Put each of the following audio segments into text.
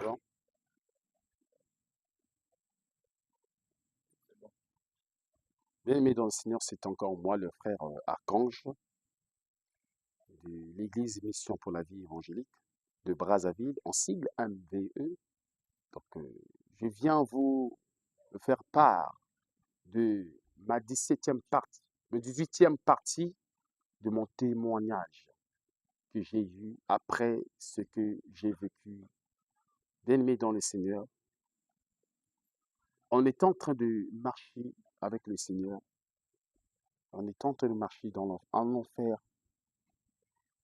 Bon. Bien aimé dans le Seigneur, c'est encore moi, le frère Archange de l'Église Mission pour la vie évangélique de Brazzaville, en sigle MVE. Donc, je viens vous faire part de ma 17e partie, le 18e partie de mon témoignage que j'ai eu après ce que j'ai vécu. Bien aimé dans le Seigneur, on est en train de marcher avec le Seigneur, on est en train de marcher en enfer,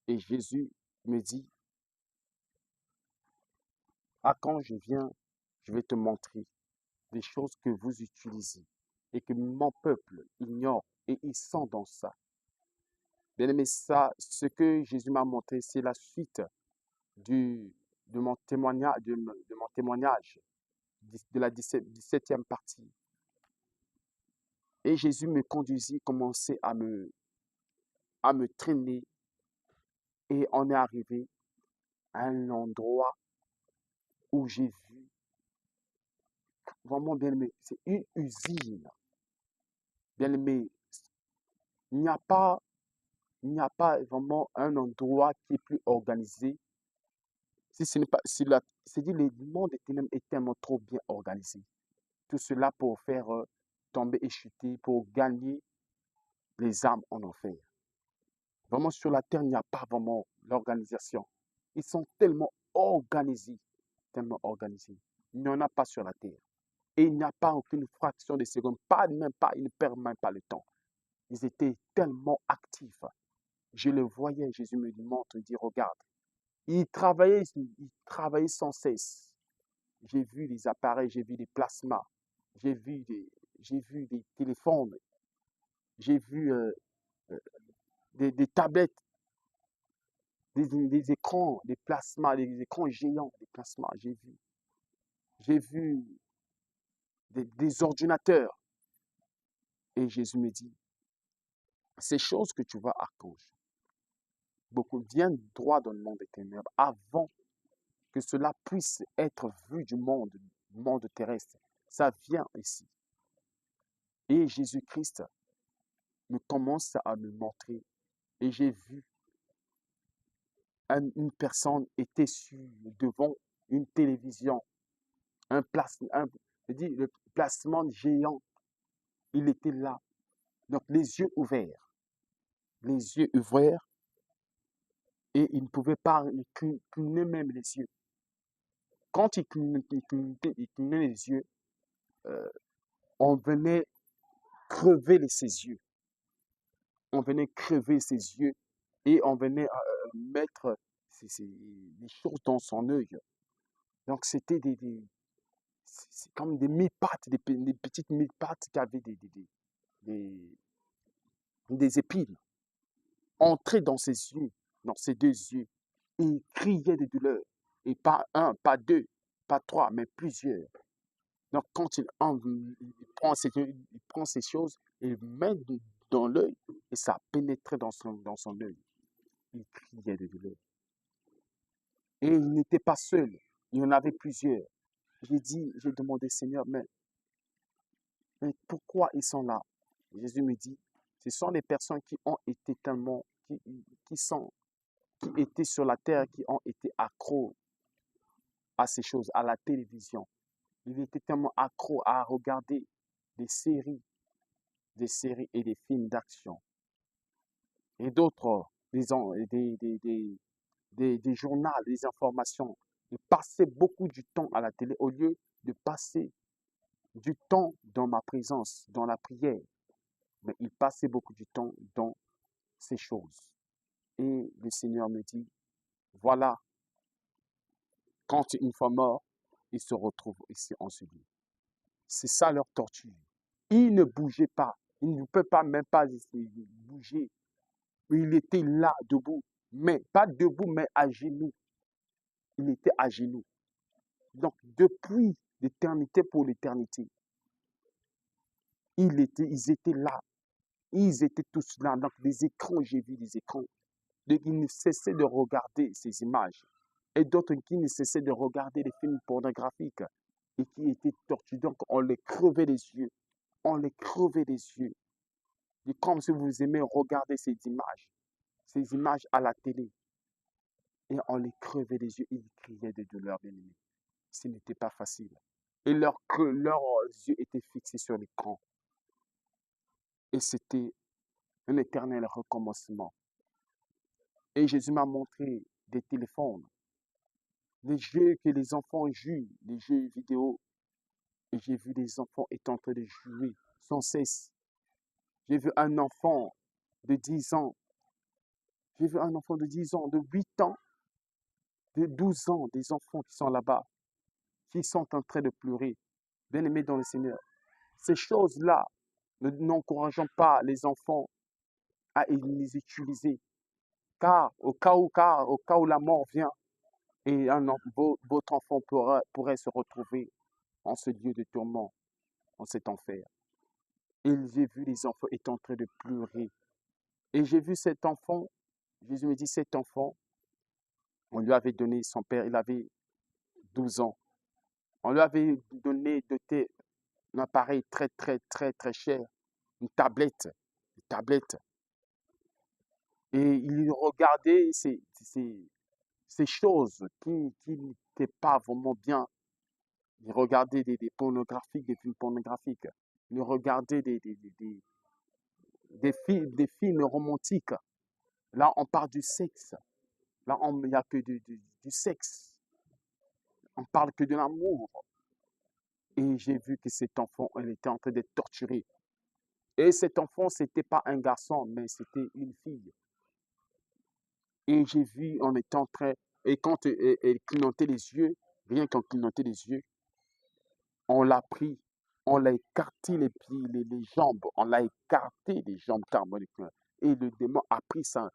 et Jésus me dit, ah, quand je viens, je vais te montrer des choses que vous utilisez et que mon peuple ignore et ils sont dans ça. Bien aimé, ça, ce que Jésus m'a montré, c'est la suite du, de mon témoignage de la 17e partie. Et Jésus me conduisit, commençait à me traîner et on est arrivé à un endroit où j'ai vu, vraiment bien aimé, c'est une usine. Bien aimé, il n'y a pas il n'y a pas vraiment un endroit qui est plus organisé. Si ce n'est pas, si la, c'est dit, le monde est tellement trop bien organisé. Tout cela pour faire tomber et chuter, pour gagner les âmes en enfer. Vraiment, sur la terre, il n'y a pas vraiment l'organisation. Ils sont tellement organisés, tellement organisés. Il n'y en a pas sur la terre. Et il n'y a pas aucune fraction de seconde, pas même pas, ils ne perdent même pas le temps. Ils étaient tellement actifs. Je le voyais, Jésus me montre, il dit, regarde. Il travaillait sans cesse. J'ai vu des appareils, j'ai vu des plasmas, j'ai vu des, j'ai vu des téléphones, j'ai vu euh, des tablettes, des écrans, des plasmas, des écrans géants, des plasmas, j'ai vu des ordinateurs. Et Jésus me dit, ces choses que tu vois, archange, beaucoup viennent droit dans le monde des ténèbres avant que cela puisse être vu du monde terrestre. Ça vient ici. Et Jésus-Christ me commence à me montrer. Et j'ai vu une personne était devant une télévision, je dis, le placement géant, il était là. Donc les yeux ouverts, et il ne pouvait pas cligner même les yeux. Quand il clignait les yeux, euh, on venait crever ses yeux. On venait crever ses yeux et on venait mettre des choses dans son œil. Donc, c'était c'est comme des mille-pattes, des petites mille-pattes qui avaient des, des épines entrées dans ses yeux, dans ses deux yeux. Et il criait de douleur. Et pas un, pas deux, pas trois, mais plusieurs. Donc, quand il prend ces choses et il met dans l'œil, et ça pénétrait dans son œil. Il criait de douleur. Et il n'était pas seul, il y en avait plusieurs. J'ai demandé, Seigneur, mais pourquoi ils sont là? Jésus me dit, ce sont les personnes qui ont été tellement, qui sont, qui étaient sur la terre, qui ont été accros à ces choses, à la télévision. Ils étaient tellement accros à regarder des séries, des séries et des films d'action. Et d'autres, des journaux, des informations. Ils passaient beaucoup du temps à la télé au lieu de passer du temps dans ma présence, dans la prière. Mais ils passaient beaucoup du temps dans ces choses. Et le Seigneur me dit, voilà, quand une fois mort, ils se retrouvent ici en ce lieu. C'est ça leur torture. Ils ne bougeaient pas. Ils ne peuvent pas même pas bouger. Il était là, debout. Mais pas debout, mais à genoux. Il était à genoux. Donc, depuis l'éternité pour l'éternité, ils étaient là. Ils étaient tous là. Donc, des écrans, j'ai vu des écrans. Donc, ils ne cessaient de regarder ces images. et d'autres qui ne cessaient de regarder des films pornographiques et qui étaient torturés. Donc, on les crevait les yeux. On les crevait les yeux. Et comme si vous aimez regarder ces images à la télé, et on les crevait les yeux, et ils criaient de douleur, bien aimé. Ce n'était pas facile. Et leurs yeux étaient fixés sur l'écran. Et c'était un éternel recommencement. Et Jésus m'a montré des téléphones, des jeux que les enfants jouent, des jeux vidéo. Et j'ai vu des enfants étant en train de jouer sans cesse. J'ai vu un enfant de 10 ans. J'ai vu un enfant de 10 ans, de 8 ans, de 12 ans, des enfants qui sont là-bas, qui sont en train de pleurer. Bien-aimés dans le Seigneur. Ces choses-là, n'encourageons pas les enfants à les utiliser. Car au cas où la mort vient, et votre enfant pourrait se retrouver en ce lieu de tourment, en cet enfer. Et j'ai vu les enfants étant en train de pleurer. Et j'ai vu cet enfant, Jésus me dit, cet enfant, on lui avait donné, son père, il avait 12 ans. On lui avait doté un appareil très, très, très, très cher, une tablette. Une tablette. Et il regardait ces choses qui n'étaient pas vraiment bien. Il regardait des films pornographiques. Il regardait des films romantiques. Là, on parle du sexe. Là, il n'y a que du sexe. On parle que de l'amour. Et j'ai vu que cet enfant, elle était en train d'être torturé. Et cet enfant, ce n'était pas un garçon, mais c'était une fille. Et j'ai vu, on était en train, et quand elle clignotait les yeux, rien qu'en clignotait les yeux, on l'a pris, on l'a écarté les pieds, les jambes, on l'a écarté les jambes carrément. Et le démon a pris sa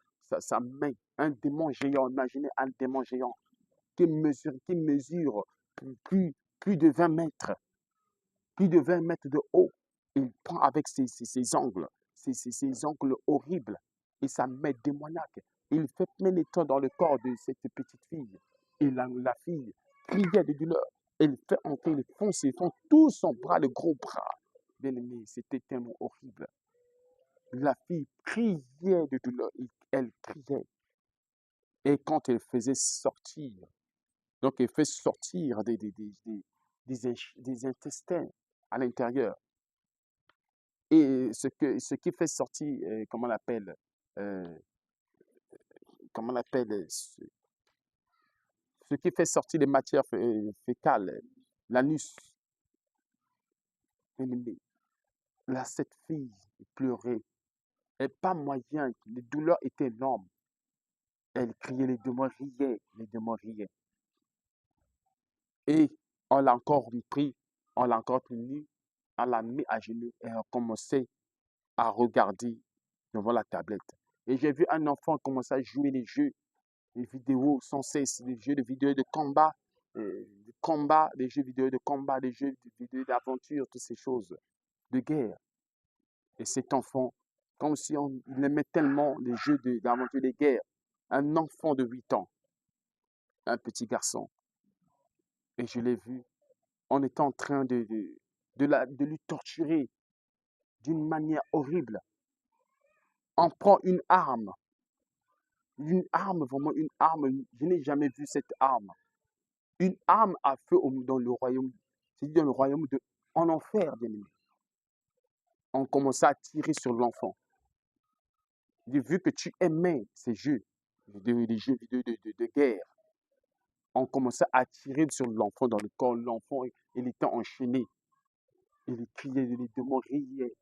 main, un démon géant, imaginez un démon géant qui mesure plus, plus de 20 mètres, plus de 20 mètres de haut. Il prend avec ses ongles, ses ongles horribles et sa main démoniaque. Il fait plein de temps dans le corps de cette petite fille. Et la fille criait de douleur. Elle fait entrer, ils font tout son bras, le gros bras. Bien aimé, c'était tellement horrible. La fille criait de douleur. Elle criait. Et quand elle faisait sortir, donc elle fait sortir des intestins à l'intérieur. Et ce qui fait sortir, comment on appelle, euh, ce qui fait sortir les matières fécales, l'anus. Là, cette fille pleurait. Et pas moyen, les douleurs étaient énormes. Elle criait, les démons riaient, les démons riaient. Et on l'a encore pris, on l'a encore tenu, on l'a mis à genoux et on commençait à regarder devant la tablette. Et j'ai vu un enfant commencer à jouer les jeux, les vidéos sans cesse, les jeux de vidéos de combat, les jeux vidéo de combat, les jeux vidéo d'aventure, toutes ces choses, de guerre. Et cet enfant, comme si il aimait tellement les jeux d'aventure de guerre, un enfant de 8 ans, un petit garçon. Et je l'ai vu, on était en train de lui torturer d'une manière horrible. On prend vraiment une arme, je n'ai jamais vu cette arme. Une arme à feu dans le royaume, c'est dans le royaume en enfer, bien aimé. On commençait à tirer sur l'enfant. J'ai vu que tu aimais ces jeux, les jeux vidéo de guerre. On commençait à tirer sur l'enfant dans le corps. L'enfant, il était enchaîné. Il criait, les démons riaient.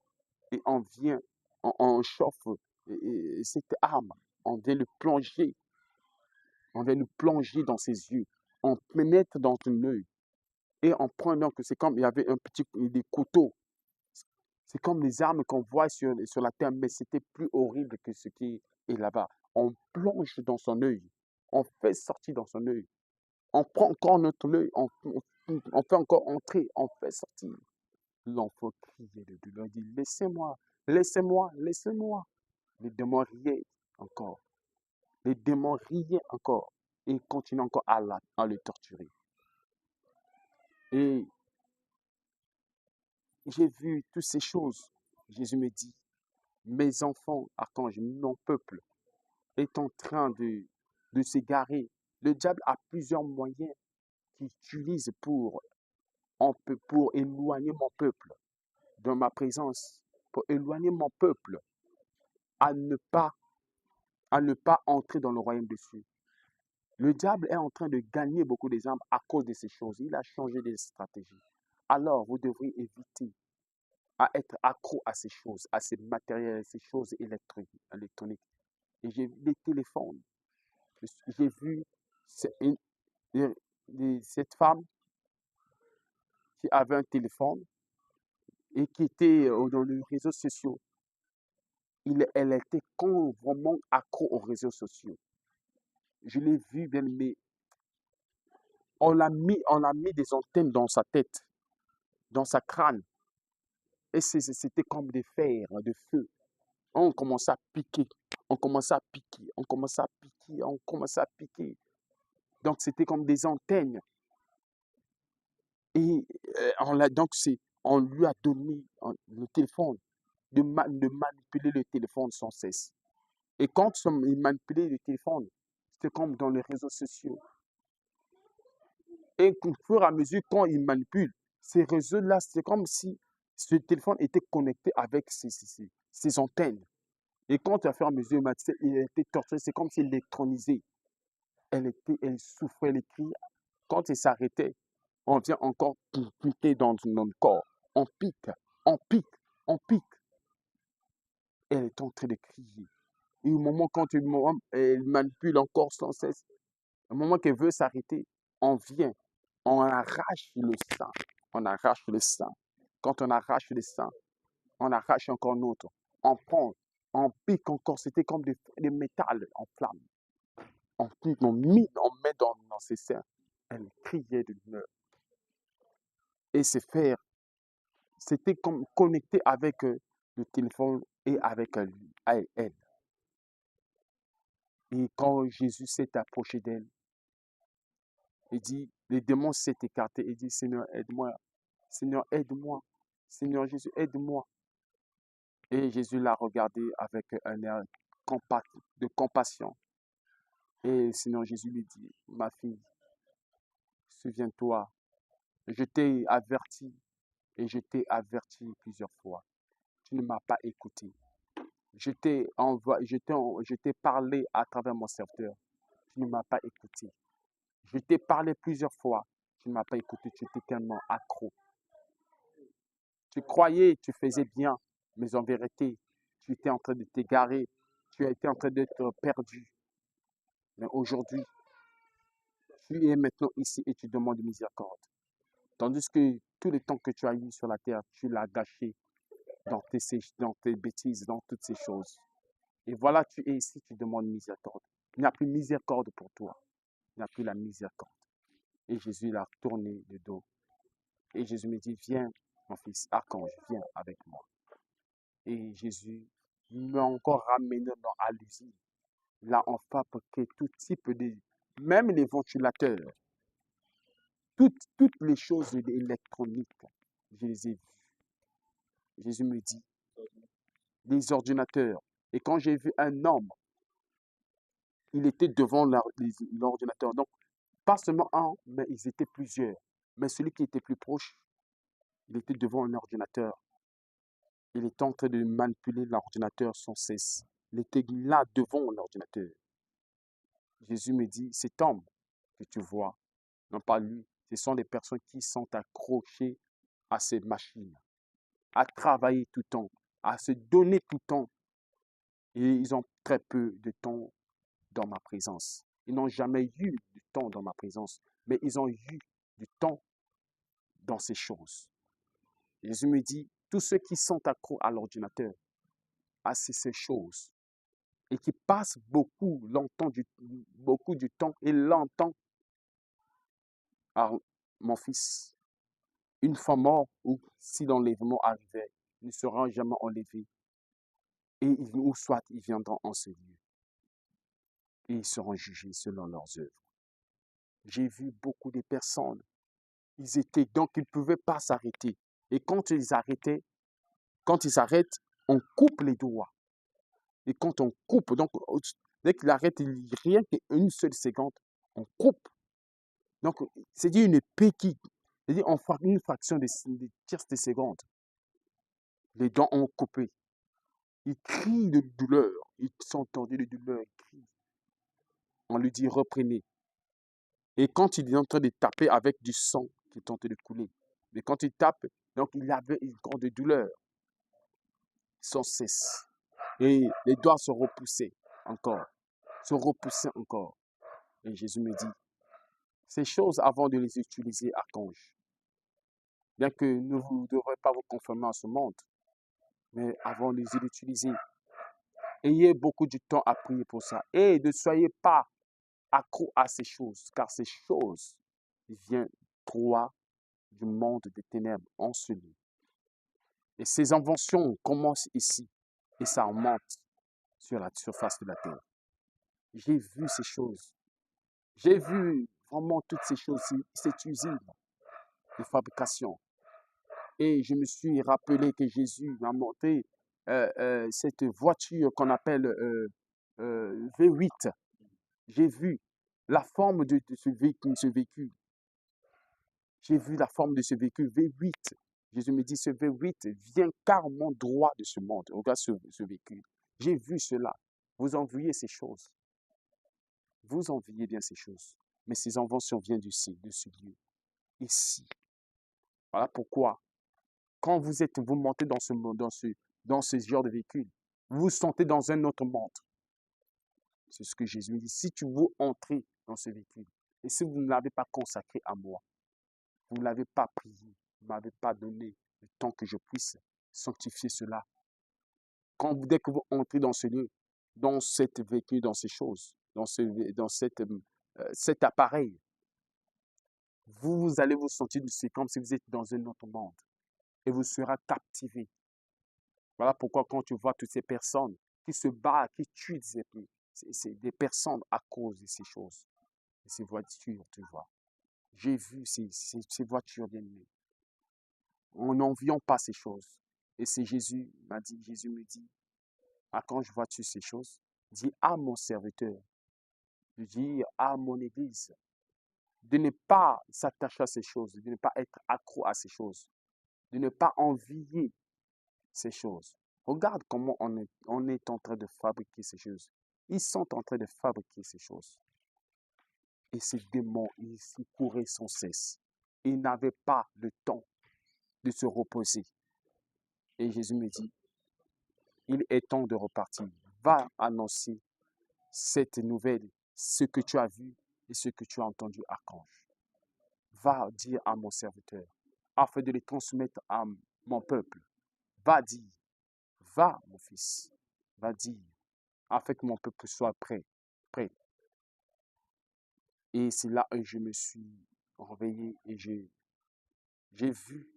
Et on chauffe cette arme. On vient le plonger. On vient le plonger dans ses yeux. On pénètre dans son œil. Et on prend donc, c'est comme il y avait des couteaux. C'est comme les armes qu'on voit sur la terre, mais c'était plus horrible que ce qui est là-bas. On plonge dans son œil. On fait sortir dans son œil. On prend encore notre œil. On fait encore entrer. On fait sortir. L'enfant criait de douleur. Il dit, laissez-moi, laissez-moi, laissez-moi. Les démons riaient encore. Les démons riaient encore. et continue encore à le torturer. Et j'ai vu toutes ces choses. Jésus me dit, mes enfants, archanges, mon peuple est en train de s'égarer. Le diable a plusieurs moyens qu'il utilise pour éloigner mon peuple de ma présence, pour éloigner mon peuple à ne pas, à ne pas entrer dans le royaume des cieux. Le diable est en train de gagner beaucoup des âmes à cause de ces choses. Il a changé des stratégies. Alors, vous devriez éviter à être accro à ces choses, à ces matériels, ces choses électroniques. Et j'ai vu des téléphones. J'ai vu cette femme qui avait un téléphone et qui était dans les réseaux sociaux. Elle était vraiment accro aux réseaux sociaux. Je l'ai vu, bien, mais on a mis des antennes dans sa tête, dans sa crâne. Et c'était comme des fers, de feu. On commençait à piquer, on commençait à piquer, on commençait à piquer, on commençait à piquer. Donc, c'était comme des antennes. Et on lui a donné le téléphone, de manipuler le téléphone sans cesse. Et quand il manipulait le téléphone, c'était comme dans les réseaux sociaux. Et au fur et à mesure, quand il manipule ces réseaux-là, c'est comme si ce téléphone était connecté avec ces antennes. Et quand à fur et à mesure, il était torturé, c'est comme s'il électronisait. Elle souffrait, elle criait. Quand il s'arrêtait, on vient encore piquer dans notre corps. On pique, on pique, on pique. Elle est en train de crier. Et au moment quand elle manipule encore sans cesse, au moment qu'elle veut s'arrêter, on vient, on arrache le sang. On arrache le sang. Quand on arrache le sang, on arrache encore l'autre. On prend, on pique encore. C'était comme des métals en flamme. On pique, on met dans ses seins. Elle criait de douleur. Et c'était comme connecté avec le téléphone et avec elle. Et quand Jésus s'est approché d'elle, il dit, les démons s'est écarté. Il dit, Seigneur, aide-moi. Seigneur, aide-moi. Seigneur Jésus, aide-moi. Et Jésus l'a regardé avec un air de compassion. Et le Seigneur Jésus lui dit, ma fille, souviens-toi, je t'ai averti et je t'ai averti plusieurs fois. Tu ne m'as pas écouté. Je t'ai parlé à travers mon serviteur. Tu ne m'as pas écouté. Je t'ai parlé plusieurs fois. Tu ne m'as pas écouté. Tu étais tellement accro. Tu croyais, tu faisais bien, mais en vérité, tu étais en train de t'égarer. Tu étais en train d'être perdu. Mais aujourd'hui, tu es maintenant ici et tu demandes miséricorde. Tandis que tout le temps que tu as eu sur la terre, tu l'as gâché dans tes bêtises, dans toutes ces choses. Et voilà, tu es ici, tu demandes miséricorde. Il n'y a plus miséricorde pour toi. Il n'y a plus la miséricorde. Et Jésus l'a tourné le dos. Et Jésus me dit, viens, mon fils, archange, viens avec moi. Et Jésus m'a encore ramené à l'usine. Là, on fabriquait tout type même les ventilateurs, toutes les choses électroniques, je les ai vues. Jésus me dit, les ordinateurs. Et quand j'ai vu un homme, il était devant l'ordinateur. Donc, pas seulement un, mais ils étaient plusieurs. Mais celui qui était plus proche, il était devant un ordinateur. Il était en train de manipuler l'ordinateur sans cesse. Il était là devant l'ordinateur. Jésus me dit, cet homme que tu vois, non pas lui, ce sont les personnes qui sont accrochées à ces machines, à travailler tout le temps, à se donner tout le temps. Et ils ont très peu de temps dans ma présence. Ils n'ont jamais eu du temps dans ma présence, mais ils ont eu du temps dans ces choses. Jésus me dit, tous ceux qui sont accros à l'ordinateur, à ces choses, et qui passent beaucoup du temps et longtemps, à mon fils, une fois mort, ou si l'enlèvement arrivait, ne sera jamais enlevé. Ou soit ils viendront en ce lieu. Et ils seront jugés selon leurs œuvres. J'ai vu beaucoup de personnes. Donc ils ne pouvaient pas s'arrêter. Et quand ils s'arrêtent, on coupe les doigts. Et quand on coupe, donc dès qu'il arrête, rien qu'une seule seconde, on coupe. Donc, c'est dit une épée qui, c'est-à-dire une fraction de tierce de seconde, les dents ont coupé. Ils crient de douleur, ils sont tordus de douleur, ils crient. On lui dit reprenez. Et quand il est en train de taper avec du sang qui est en train de couler, mais quand il tape, donc il avait une grande douleur, sans cesse. Et les doigts se repoussaient encore, se repoussaient encore. Et Jésus me dit, ces choses, avant de les utiliser, archange, bien que ne vous devrez pas vous conformer à ce monde, mais avant de les utiliser, ayez beaucoup de temps à prier pour ça. Et ne soyez pas accro à ces choses, car ces choses viennent droit du monde des ténèbres en ce lieu. Et ces inventions commencent ici et ça monte sur la surface de la terre. J'ai vu ces choses. J'ai vu vraiment toutes ces choses, cette usine de fabrication. Et je me suis rappelé que Jésus a monté cette voiture qu'on appelle V8. J'ai vu la forme de ce véhicule. J'ai vu la forme de ce véhicule V8. Jésus me dit, ce V8 vient carrément droit de ce monde. Regarde ce véhicule. J'ai vu cela. Vous enviez ces choses. Vous enviez bien ces choses. Mais ces inventions viennent d'ici, de ce lieu. Ici. Voilà pourquoi, quand vous montez dans ce genre de véhicule, vous vous sentez dans un autre monde. C'est ce que Jésus me dit. Si tu veux entrer dans ce véhicule, et si vous ne l'avez pas consacré à moi, vous ne l'avez pas prié, vous ne m'avez pas donné le temps que je puisse sanctifier cela. Dès que vous entrez dans ce lieu, dans cette véhicule, dans ces choses, dans cet appareil, vous allez vous sentir, c'est comme si vous êtes dans un autre monde et vous serez captivé. Voilà pourquoi quand tu vois toutes ces personnes qui se battent, qui tuent c'est des personnes à cause de ces choses, de ces voitures, tu vois. J'ai vu ces voitures bien-aimées. On n'envions pas ces choses. Et c'est Jésus me dit, quand je vois toutes ces choses, dis à mon serviteur, dis à mon église, de ne pas s'attacher à ces choses, de ne pas être accro à ces choses, de ne pas envier ces choses. Regarde comment on est en train de fabriquer ces choses. Ils sont en train de fabriquer ces choses. Et ces démons, ils couraient sans cesse. Ils n'avaient pas le temps de se reposer. Et Jésus me dit, il est temps de repartir. Va annoncer cette nouvelle, ce que tu as vu et ce que tu as entendu, archange. Va dire à mon serviteur, afin de les transmettre à mon peuple. Va dire, va mon fils, va dire, afin que mon peuple soit prêt. Et c'est là que je me suis réveillé et j'ai vu,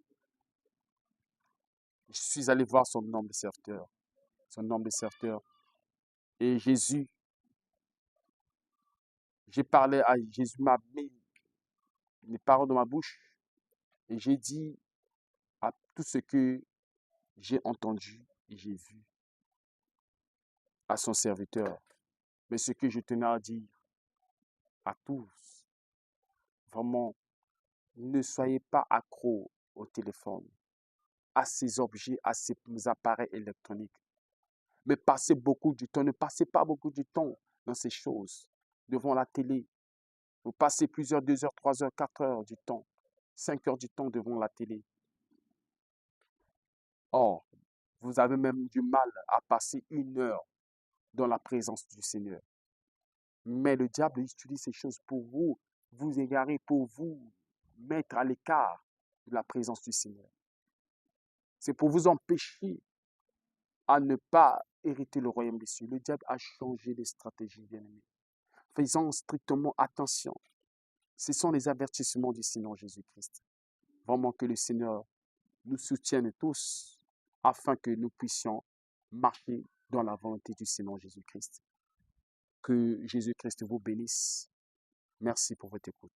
je suis allé voir son nombre de serviteurs. Et Jésus, j'ai parlé à Jésus, m'a mis les paroles dans ma bouche et j'ai dit à tout ce que j'ai entendu et j'ai vu à son serviteur. Mais ce que je tenais à dire à tous, vraiment, ne soyez pas accros au téléphone, à ces objets, à ces appareils électroniques. Mais passez beaucoup du temps, ne passez pas beaucoup de temps dans ces choses, devant la télé. Vous passez plusieurs 2 heures, 3 heures, 4 heures du temps, 5 heures du temps devant la télé. Or, vous avez même du mal à passer 1 heure dans la présence du Seigneur. Mais le diable utilise ces choses pour vous égarer, pour vous mettre à l'écart de la présence du Seigneur. C'est pour vous empêcher à ne pas hériter le royaume des cieux. Le diable a changé de stratégie, bien-aimés. Faisons strictement attention. Ce sont les avertissements du Seigneur Jésus-Christ. Vraiment que le Seigneur nous soutienne tous afin que nous puissions marcher dans la volonté du Seigneur Jésus-Christ. Que Jésus-Christ vous bénisse. Merci pour votre écoute.